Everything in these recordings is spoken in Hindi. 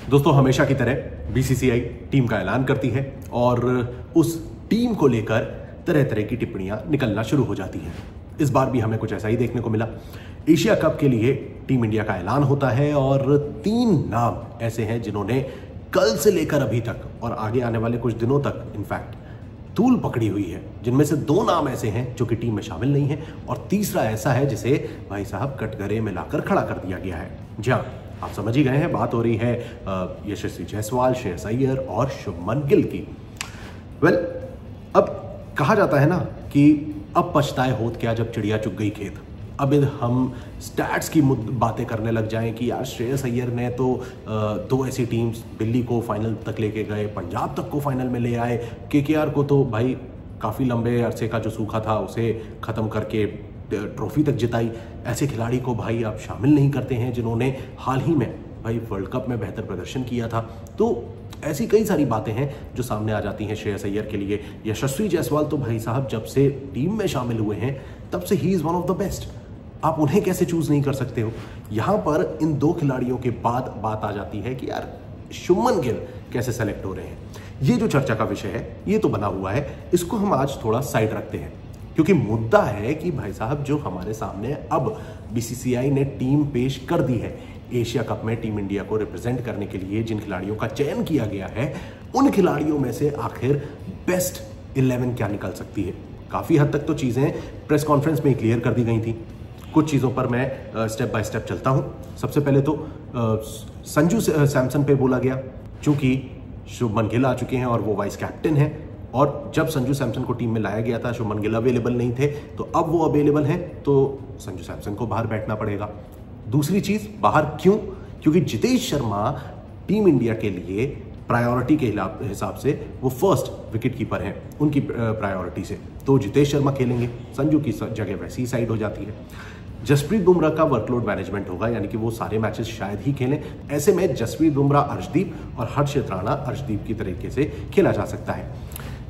दोस्तों हमेशा की तरह बीसीसीआई टीम का ऐलान करती है और उस टीम को लेकर तरह तरह की टिप्पणियां निकलना शुरू हो जाती हैं। इस बार भी हमें कुछ ऐसा ही देखने को मिला। एशिया कप के लिए टीम इंडिया का ऐलान होता है और 3 नाम ऐसे हैं जिन्होंने कल से लेकर अभी तक और आगे आने वाले कुछ दिनों तक इनफैक्ट तूल पकड़ी हुई है, जिनमें से 2 नाम ऐसे हैं जो कि टीम में शामिल नहीं है और तीसरा ऐसा है जिसे भाई साहब कटघरे में लाकर खड़ा कर दिया गया है। जी हाँ, आप समझ ही गए हैं, बात हो रही है यशस्वी जायसवाल, श्रेयस अय्यर और शुभमन गिल की। अब कहा जाता है ना कि अब पछताए होत क्या जब चिड़िया चुग गई खेत। अब हम स्टैट्स की बातें करने लग जाएं कि यार श्रेयस अय्यर ने तो 2 ऐसी टीम्स दिल्ली को फाइनल तक लेके गए, पंजाब तक को फाइनल में ले आए, केकेआर को तो भाई काफ़ी लंबे अरसे का जो सूखा था उसे ख़त्म करके ट्रॉफी तक जिताई। ऐसे खिलाड़ी को भाई आप शामिल नहीं करते हैं जिन्होंने हाल ही में भाई वर्ल्ड कप में बेहतर प्रदर्शन किया था। तो ऐसी कई सारी बातें हैं जो सामने आ जाती हैं श्रेयस अय्यर के लिए। यशस्वी जायसवाल तो भाई साहब जब से टीम में शामिल हुए हैं तब से he is one of the best. आप उन्हें कैसे चूज नहीं कर सकते हो? यहाँ पर इन 2 खिलाड़ियों के बाद बात आ जाती है कि यार शुभमन गिल कैसे सेलेक्ट हो रहे हैं। ये जो चर्चा का विषय है ये तो बना हुआ है, इसको हम आज थोड़ा साइड रखते हैं क्योंकि मुद्दा है कि भाई साहब जो हमारे सामने अब बीसीसीआई ने टीम पेश कर दी है, एशिया कप में टीम इंडिया को रिप्रेजेंट करने के लिए जिन खिलाड़ियों का चयन किया गया है उन खिलाड़ियों में से आखिर बेस्ट 11 क्या निकल सकती है। काफ़ी हद तक तो चीज़ें प्रेस कॉन्फ्रेंस में क्लियर कर दी गई थी। कुछ चीज़ों पर मैं स्टेप बाय स्टेप चलता हूं। सबसे पहले तो संजू सैमसन पे बोला गया, चूंकि शुभमन गिल आ चुके हैं और वो वाइस कैप्टन हैं और जब संजू सैमसन को टीम में लाया गया था शुभमन गिल अवेलेबल नहीं थे, तो अब वो अवेलेबल हैं तो संजू सैमसन को बाहर बैठना पड़ेगा। दूसरी चीज़, बाहर क्यों? क्योंकि जितेश शर्मा टीम इंडिया के लिए प्रायोरिटी के हिसाब से वो फर्स्ट विकेट कीपर हैं उनकी प्रायोरिटी से, तो जितेश शर्मा खेलेंगे, संजू की जगह वैसी ही साइड हो जाती है। जसप्रीत बुमराह का वर्कलोड मैनेजमेंट होगा, यानी कि वो सारे मैचेस शायद ही खेलें। ऐसे में जसप्रीत बुमराह अर्शदीप और हर्षित राणा अर्शदीप की तरीके से खेला जा सकता है।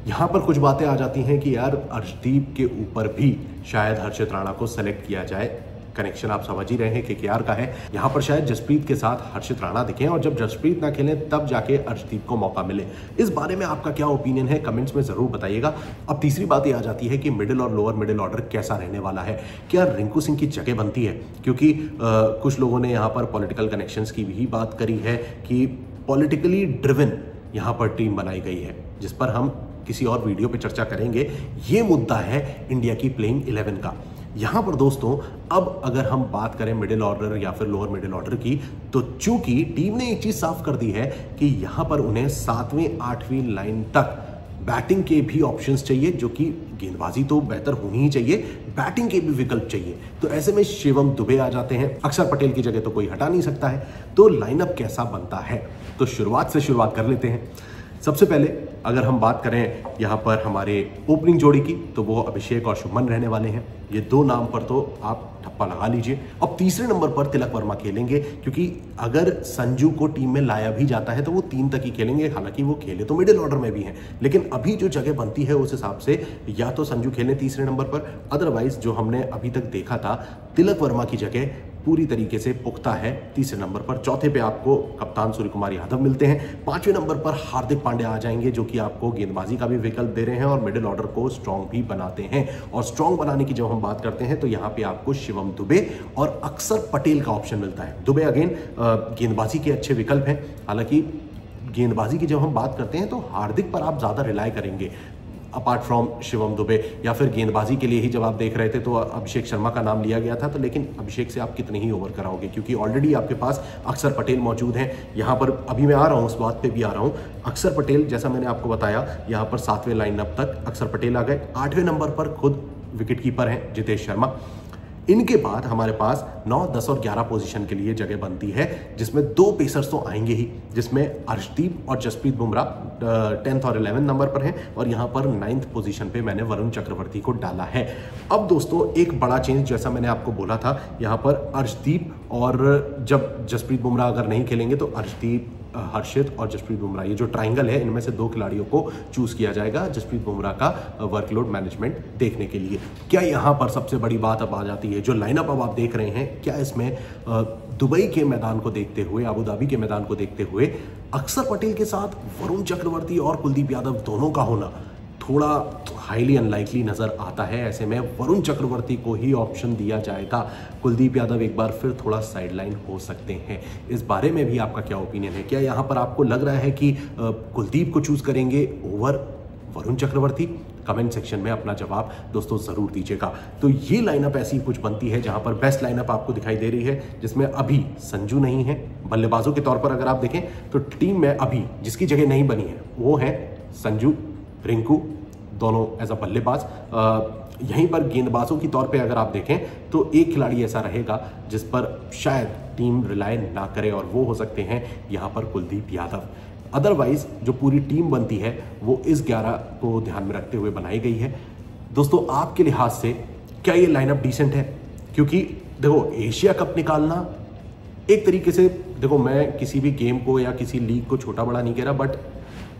यहाँ पर कुछ बातें आ जाती हैं कि यार अर्शदीप के ऊपर भी शायद हर्षित राणा को सेलेक्ट किया जाए। कनेक्शन आप समझ ही रहे हैं कि केकेआर का है। यहाँ पर शायद जसप्रीत के साथ हर्षित राणा दिखें और जब जसप्रीत ना खेलें तब जाके अर्शदीप को मौका मिले। इस बारे में आपका क्या ओपिनियन है कमेंट्स में जरूर बताइएगा। अब तीसरी बात ये आ जाती है कि मिडिल और लोअर मिडिल ऑर्डर कैसा रहने वाला है। क्या रिंकू सिंह की जगह बनती है? क्योंकि कुछ लोगों ने यहाँ पर पॉलिटिकल कनेक्शंस की भी बात करी है कि पॉलिटिकली ड्रिवन यहाँ पर टीम बनाई गई है, जिस पर हम किसी और वीडियो पे चर्चा करेंगे। ये मुद्दा है इंडिया की प्लेइंग 11 का। यहाँ पर दोस्तों अब अगर हम बात करें मिडिल ऑर्डर या फिर लोअर मिडिल ऑर्डर की, तो चूंकि टीम ने एक चीज साफ कर दी है कि यहाँ पर उन्हें 7वीं 8वीं लाइन तक बैटिंग के भी ऑप्शंस चाहिए, जो कि गेंदबाजी तो बेहतर होनी ही चाहिए, बैटिंग के भी विकल्प चाहिए। तो ऐसे में शिवम दुबे आ जाते हैं, अक्षर पटेल की जगह तो कोई हटा नहीं सकता है। तो लाइनअप कैसा बनता है, तो शुरुआत से शुरुआत कर लेते हैं। सबसे पहले अगर हम बात करें यहाँ पर हमारे ओपनिंग जोड़ी की, तो वो अभिषेक और शुभमन रहने वाले हैं। ये 2 नाम पर तो आप ठप्पा लगा लीजिए। अब तीसरे नंबर पर तिलक वर्मा खेलेंगे, क्योंकि अगर संजू को टीम में लाया भी जाता है तो वो 3 तक ही खेलेंगे। हालांकि वो खेले तो मिडिल ऑर्डर में भी हैं, लेकिन अभी जो जगह बनती है उस हिसाब से या तो संजू खेलें तीसरे नंबर पर, अदरवाइज जो हमने अभी तक देखा था तिलक वर्मा की जगह पूरी तरीके से पुख्ता है तीसरे नंबर पर। चौथे पे आपको कप्तान सूर्य कुमार यादव मिलते हैं। 5वें नंबर पर हार्दिक पांड्या आ जाएंगे, जो कि आपको गेंदबाजी का भी विकल्प दे रहे हैं और मिडिल ऑर्डर को स्ट्रांग भी बनाते हैं। और स्ट्रांग बनाने की जब हम बात करते हैं तो यहाँ पे आपको शिवम दुबे और अक्षर पटेल का ऑप्शन मिलता है। दुबे अगेन गेंदबाजी के अच्छे विकल्प हैं। हालांकि गेंदबाजी की जब हम बात करते हैं तो हार्दिक पर आप ज्यादा रिलाय करेंगे अपार्ट फ्रॉम शिवम दुबे, या फिर गेंदबाजी के लिए ही जब आप देख रहे थे तो अभिषेक शर्मा का नाम लिया गया था। तो लेकिन अभिषेक से आप कितने ही ओवर कराओगे, क्योंकि ऑलरेडी आपके पास अक्षर पटेल मौजूद हैं। यहाँ पर अभी मैं आ रहा हूँ, उस बात पे भी आ रहा हूँ। अक्षर पटेल, जैसा मैंने आपको बताया, यहाँ पर 7वें लाइनअप तक अक्षर पटेल आ गए। 8वें नंबर पर खुद विकेट कीपर हैं जितेश शर्मा। इनके बाद हमारे पास 9, 10 और 11 पोजीशन के लिए जगह बनती है, जिसमें 2 पेसर्स तो आएंगे ही, जिसमें अर्शदीप और जसप्रीत बुमराह 10th और 11th नंबर पर हैं और यहाँ पर 9th पोजीशन पे मैंने वरुण चक्रवर्ती को डाला है। अब दोस्तों एक बड़ा चेंज, जैसा मैंने आपको बोला था, यहाँ पर अर्शदीप और जब जसप्रीत बुमराह अगर नहीं खेलेंगे तो अर्शदीप हर्षित और जसप्रीत बुमराह, ये जो ट्राइंगल है इनमें से 2 खिलाड़ियों को चूज किया जाएगा जसप्रीत बुमराह का वर्कलोड मैनेजमेंट देखने के लिए। क्या यहाँ पर सबसे बड़ी बात अब आ जाती है, जो लाइनअप अब आप देख रहे हैं, क्या इसमें दुबई के मैदान को देखते हुए, अबू धाबी के मैदान को देखते हुए अक्षर पटेल के साथ वरुण चक्रवर्ती और कुलदीप यादव दोनों का होना थोड़ा हाईली अनलाइकली नजर आता है। ऐसे में वरुण चक्रवर्ती को ही ऑप्शन दिया जाएगा, कुलदीप यादव एक बार फिर थोड़ा साइडलाइन हो सकते हैं। इस बारे में भी आपका क्या ओपिनियन है? क्या यहाँ पर आपको लग रहा है कि कुलदीप को चूज करेंगे over Varun Chakravarthy? Comment section में अपना जवाब दोस्तों जरूर दीजिएगा। तो ये लाइनअप ऐसी कुछ बनती है जहां पर बेस्ट लाइनअप आपको दिखाई दे रही है, जिसमें अभी संजू नहीं है। बल्लेबाजों के तौर पर अगर आप देखें तो टीम में अभी जिसकी जगह नहीं बनी है वो है संजू, रिंकू, दोनों एज अ बल्लेबाज। यहीं पर गेंदबाजों की तौर पे अगर आप देखें तो एक खिलाड़ी ऐसा रहेगा जिस पर शायद टीम रिलाय ना करे और वो हो सकते हैं यहाँ पर कुलदीप यादव। अदरवाइज जो पूरी टीम बनती है वो इस 11 को ध्यान में रखते हुए बनाई गई है। दोस्तों आपके लिहाज से क्या ये लाइनअप डिसेंट है? क्योंकि देखो एशिया कप निकालना एक तरीके से, देखो मैं किसी भी गेम को या किसी लीग को छोटा बड़ा नहीं कह रहा, बट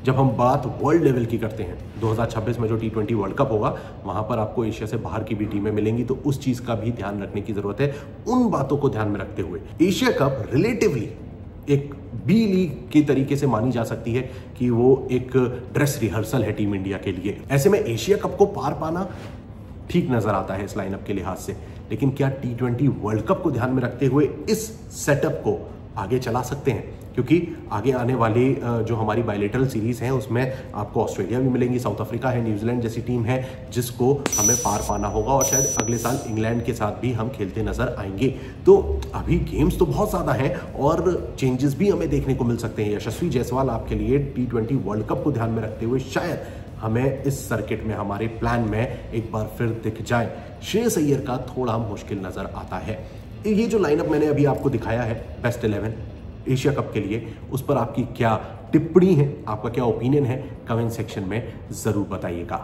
जब हम बात वर्ल्ड लेवल की करते हैं 2026 में जो T20 वर्ल्ड कप होगा वहां पर आपको एशिया से बाहर की भी टीमें मिलेंगी, तो उस चीज का भी ध्यान रखने की जरूरत है। उन बातों को ध्यान में रखते हुए एशिया कप रिलेटिवली एक बी लीग के तरीके से मानी जा सकती है कि वो एक ड्रेस रिहर्सल है टीम इंडिया के लिए। ऐसे में एशिया कप को पार पाना ठीक नजर आता है इस लाइनअप के लिहाज से, लेकिन क्या T20 वर्ल्ड कप को ध्यान में रखते हुए इस सेटअप को आगे चला सकते हैं? क्योंकि आगे आने वाली जो हमारी बायलेटरल सीरीज हैं उसमें आपको ऑस्ट्रेलिया भी मिलेंगी, साउथ अफ्रीका है, न्यूजीलैंड जैसी टीम है जिसको हमें पार पाना होगा और शायद अगले साल इंग्लैंड के साथ भी हम खेलते नजर आएंगे। तो अभी गेम्स तो बहुत ज़्यादा हैं और चेंजेस भी हमें देखने को मिल सकते हैं। यशस्वी जायसवाल आपके लिए T20 वर्ल्ड कप को ध्यान में रखते हुए शायद हमें इस सर्किट में हमारे प्लान में एक बार फिर दिख जाए। श्रेयस अय्यर का थोड़ा मुश्किल नजर आता है। ये जो लाइनअप मैंने अभी आपको दिखाया है बेस्ट 11 एशिया कप के लिए, उस पर आपकी क्या टिप्पणी है, आपका क्या ओपिनियन है, कमेंट सेक्शन में जरूर बताइएगा।